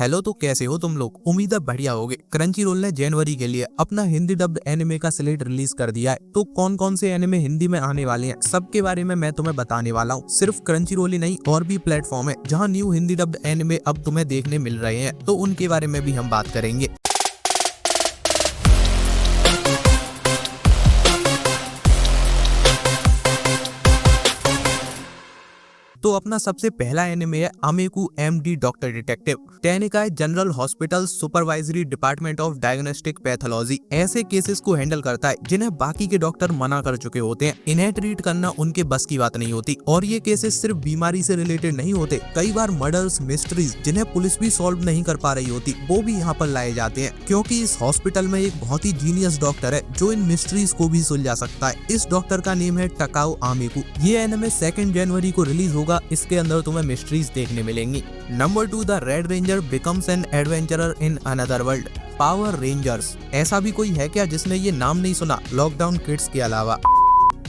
Hello, तो कैसे हो तुम लोग? उम्मीद है बढ़िया होगे। क्रंची रोल ने जनवरी के लिए अपना हिंदी डब्ड एनिमे का स्लेट रिलीज कर दिया है। तो कौन कौन से एनिमे हिंदी में आने वाले हैं, सबके बारे में मैं तुम्हें बताने वाला हूँ। सिर्फ क्रंची रोल ही नहीं, और भी प्लेटफॉर्म है जहाँ न्यू हिंदी डब्ड एनिमे अब तुम्हें देखने मिल रहे हैं, तो उनके बारे में भी हम बात करेंगे। तो अपना सबसे पहला एनिमे है Ameku MD doctor detective. Tenikai general hospital supervisory department of diagnostic pathology ऐसे केसेस को हैंडल करता है जिन्हें बाकी के डॉक्टर मना कर चुके होते हैं। इन्हें ट्रीट करना उनके बस की बात नहीं होती, और ये केसेस सिर्फ बीमारी से रिलेटेड नहीं होते। कई बार मर्डर्स, मिस्ट्रीज जिन्हें पुलिस भी सॉल्व नहीं कर पा रही होती, वो भी यहाँ पर लाए जाते हैं, क्योंकि इस हॉस्पिटल में एक बहुत ही जीनियस डॉक्टर है जो इन मिस्ट्रीज को भी सुलझा सकता है। इस डॉक्टर का नेम है टकाओ अमेकू। ये एनिमे 2 जनवरी को रिलीज होगा। इसके अंदर तुम्हें मिस्ट्रीज देखने मिलेंगी। Number 2, the red ranger becomes N adventurer in another world. Power rangers, ऐसा भी कोई है क्या जिसने ये नाम नहीं सुना लॉकडाउन किड्स के अलावा?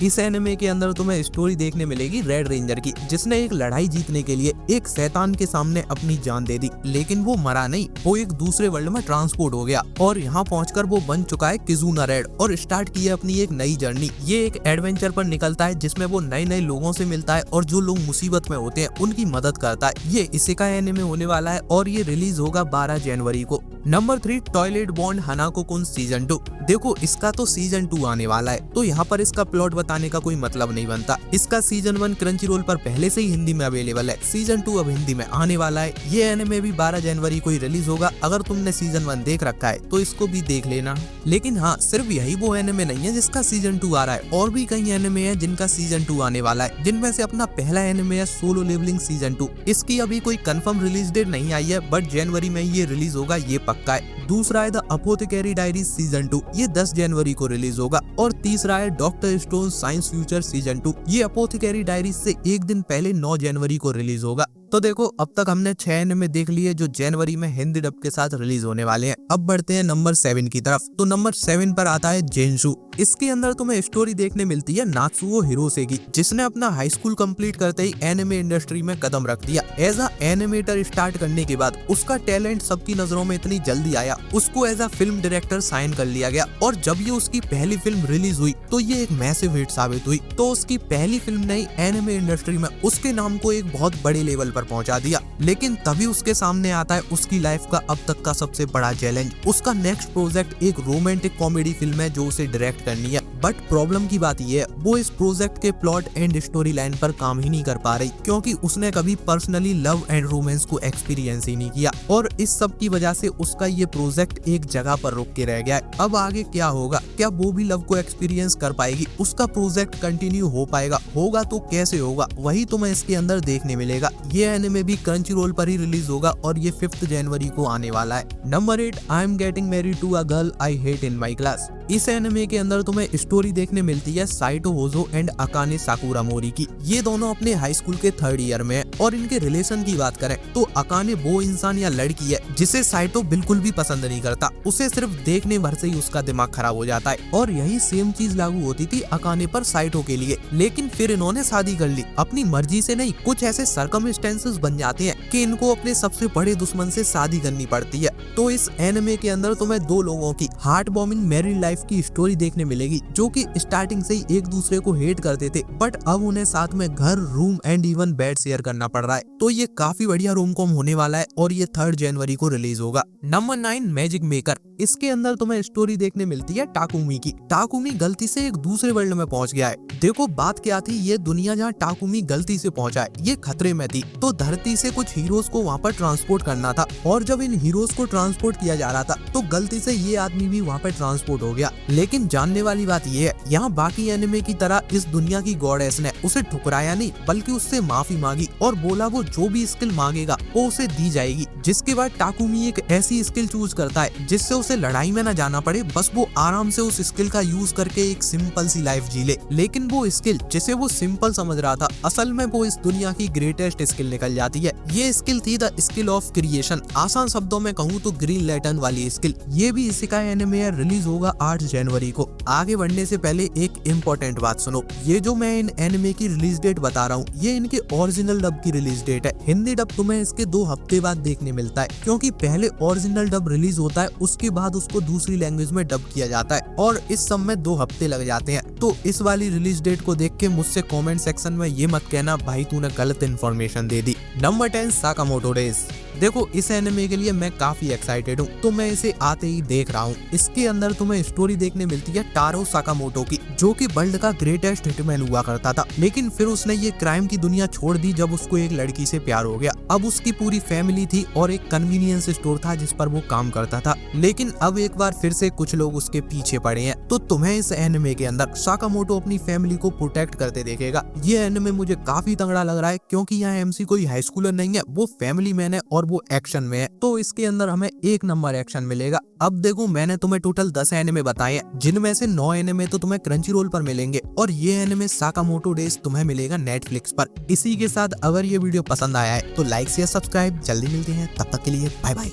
इस एनिमे के अंदर तुम्हें स्टोरी देखने मिलेगी रेड रेंजर की, जिसने एक लड़ाई जीतने के लिए एक शैतान के सामने अपनी जान दे दी, लेकिन वो मरा नहीं, वो एक दूसरे वर्ल्ड में ट्रांसपोर्ट हो गया और यहाँ पहुंचकर वो बन चुका है किजुना रेड और स्टार्ट की है अपनी एक नई जर्नी। ये एक एडवेंचर पर निकलता है जिसमें वो नए नए लोगों से मिलता है और जो लोग मुसीबत में होते हैं उनकी मदद करता है। ये इसी का एनिमे होने वाला है और ये रिलीज होगा 12 जनवरी को। नंबर 3, टॉयलेट बॉन्ड हनाको कुन सीजन 2। देखो, इसका तो सीजन 2 आने वाला है, तो यहाँ पर इसका प्लॉट बताने का कोई मतलब नहीं बनता। इसका सीजन 1 क्रंची रोल पर पहले से ही हिंदी में अवेलेबल है। सीजन 2 अब हिंदी में आने वाला है। ये एनिमे भी 12 जनवरी को ही रिलीज होगा। अगर तुमने सीजन 1 देख रखा है तो इसको भी देख लेना। लेकिन हाँ, सिर्फ यही वो एनिमे नहीं है जिसका सीजन 2 आ रहा है, और भी कई एनिमे है जिनका सीजन 2 आने वाला है, जिनमें से अपना पहला एनिमे है सोलो लेवलिंग सीजन 2। इसकी अभी कोई कंफर्म रिलीज डेट नहीं आई है, बट जनवरी में ये रिलीज होगा, ये पक्का है। दूसरा है द अपोथेकेरी डायरीज सीजन 2, ये 10 जनवरी को रिलीज होगा। और तीसरा है doctor stone science future season 2, ये अपोथेकेरी डायरीज से एक दिन पहले 9 जनवरी को रिलीज होगा। तो देखो, अब तक हमने 6 एनिमे देख लिए जो जनवरी में हिंदी डब के साथ रिलीज होने वाले हैं। अब बढ़ते हैं नंबर 7 की तरफ। तो नंबर 7 पर आता है जेन्शु। इसके अंदर तुम्हें स्टोरी देखने मिलती है नात्सुओ हिरोसे की, जिसने अपना हाई स्कूल कंप्लीट करते ही एनिमे इंडस्ट्री में कदम रख दिया। एज अ एनिमेटर स्टार्ट करने के बाद उसका टैलेंट सबकी नजरों में इतनी जल्दी आया, उसको as a film director sign कर लिया गया। और जब ये उसकी पहली फिल्म रिलीज हुई तो ये एक मैसिव हिट साबित हुई। तो उसकी पहली फिल्म ने एनिमे इंडस्ट्री में उसके नाम को एक बहुत बड़े लेवल पर पहुंचा दिया। लेकिन तभी उसके सामने आता है उसकी लाइफ का अब तक का सबसे बड़ा चैलेंज। उसका नेक्स्ट प्रोजेक्ट एक रोमांटिक कॉमेडी फिल्म है जो उसे डायरेक्ट करनी है। बट प्रॉब्लम की बात ये है, वो इस प्रोजेक्ट के प्लॉट एंड स्टोरी लाइन पर काम ही नहीं कर पा रही, क्योंकि उसने कभी पर्सनली लव एंड रोमांस को एक्सपीरियंस ही नहीं किया, और इस सब की वजह से उसका ये प्रोजेक्ट एक जगह पर रुक के रह गया है। अब आगे क्या होगा? क्या वो भी लव को एक्सपीरियंस कर पाएगी? उसका प्रोजेक्ट कंटिन्यू हो पाएगा? होगा तो कैसे होगा, वही तुम्हें इसके अंदर देखने मिलेगा। ये एनिमे भी क्रंची रोल पर ही रिलीज होगा और ये 5 जनवरी को आने वाला है। Number 8, I am getting married to a girl I hate in my class. इस एनिमे के अंदर तुम्हें स्टोरी देखने मिलती है साइटो होजो एंड अकाने साकुरा मोरी की। ये दोनों अपने हाई स्कूल के 3rd ईयर में है, और इनके रिलेशन की बात करें तो अकाने वो इंसान या लड़की है जिसे साइटो बिल्कुल भी पसंद नहीं करता। उसे सिर्फ देखने भर से ही उसका दिमाग खराब हो जाता है, और यही सेम चीज लागू होती थी अकाने पर साइटो के लिए। लेकिन फिर इन्होंने शादी कर ली, अपनी मर्जी से नहीं। कुछ ऐसे सर्कमस्टेंसेस बन जाते हैं कि इनको अपने सबसे बड़े दुश्मन से शादी करनी पड़ती है। तो इस एनिमे के अंदर तुम्हें 2 लोगों की हार्ट वार्मिंग मैरिड लाइफ की स्टोरी देखने मिलेगी, जो कि स्टार्टिंग से ही एक दूसरे को हेट करते थे, बट अब उन्हें साथ में घर, room and even bed share करना पड़ रहा है। तो ये काफी बढ़िया रोम कॉम होने वाला है, और ये 3 जनवरी को रिलीज होगा। Number 9, magic maker. इसके अंदर तुम्हें स्टोरी देखने मिलती है टाकुमी की। टाकुमी गलती से एक दूसरे वर्ल्ड में पहुंच गया है। देखो, बात क्या थी, ये दुनिया जहाँ टाकुमी गलती से पहुंचा है ये खतरे में थी, तो धरती से कुछ हीरोज को वहाँ पर ट्रांसपोर्ट करना था, और जब इन हीरोज को ट्रांसपोर्ट किया जा रहा था तो गलती से ये आदमी भी वहाँ पर ट्रांसपोर्ट हो गया। लेकिन जानने वाली बात ये है, यहाँ बाकी एनिमे की तरह इस दुनिया की गॉडेस ने उसे ठुकराया नहीं, बल्कि उससे माफी मांगी और बोला वो जो भी स्किल मांगेगा वो उसे दी जाएगी। जिसके बाद टाकुमी एक ऐसी स्किल चूज करता है जिससे उसे लड़ाई में न जाना पड़े, बस वो आराम से उस स्किल का यूज करके एक सिंपल सी लाइफ जी ले। लेकिन वो स्किल जिसे वो सिंपल समझ रहा था, असल में वो इस दुनिया की ग्रेटेस्ट स्किल निकल जाती है। ये स्किल थी द स्किल ऑफ क्रिएशन। आसान शब्दों में कहूँ तो ग्रीन लैंटर्न वाली स्किल। ये भी इसी का एनिमे रिलीज होगा 8 जनवरी को। आगे बढ़ने से पहले एक इम्पोर्टेंट बात सुनो, ये जो मैं इन एनिमे की रिलीज डेट बता रहा हूँ ये इनके ओरिजिनल डब की रिलीज डेट है। हिंदी डब तुम्हें इसके 2 हफ्ते बाद देखने मिलता है, क्योंकि पहले ओरिजिनल डब रिलीज होता है उसके बाद उसको दूसरी लैंग्वेज में डब किया जाता है और इस सब में 2 हफ्ते लग जाते हैं। तो इस वाली रिलीज डेट को देख के मुझसे कॉमेंट सेक्शन में ये मत कहना भाई तूने गलत इन्फॉर्मेशन दे दी। Number 10 Sakamoto days. देखो इस एनिमे के लिए मैं काफी एक्साइटेड हूँ, तो मैं इसे आते ही देख रहा हूँ। इसके अंदर तुम्हें स्टोरी देखने मिलती है टारो साकामोटो की, जो कि वर्ल्ड का ग्रेटेस्ट हिटमैन हुआ करता था, लेकिन फिर उसने ये क्राइम की दुनिया छोड़ दी जब उसको एक लड़की से प्यार हो गया। अब उसकी पूरी फैमिली थी और एक कन्वीनियंस स्टोर था जिस पर वो काम करता था, लेकिन अब एक बार फिर से कुछ लोग उसके पीछे पड़े हैं। तो तुम्हें इस एनिमे के अंदर साकामोटो अपनी फैमिली को प्रोटेक्ट करते देखेगा। ये एनिमे मुझे काफी तगड़ा लग रहा है, क्योंकि यहाँ एमसी कोई हाई स्कूलर नहीं है, वो फैमिली मैन है और वो एक्शन में है, तो इसके अंदर हमें 1 नंबर एक्शन मिलेगा। अब देखो मैंने तुम्हें टोटल 10 एनिमे बताए हैं, जिनमें से 9 एनिमे तो तुम्हें क्रंचीरोल पर मिलेंगे और ये एनिमे साकामोटो डेज तुम्हें मिलेगा नेटफ्लिक्स पर। इसी के साथ अगर ये वीडियो पसंद आया है तो लाइक शेयर सब्सक्राइब, जल्दी मिलते हैं, तब तक के लिए बाय बाय।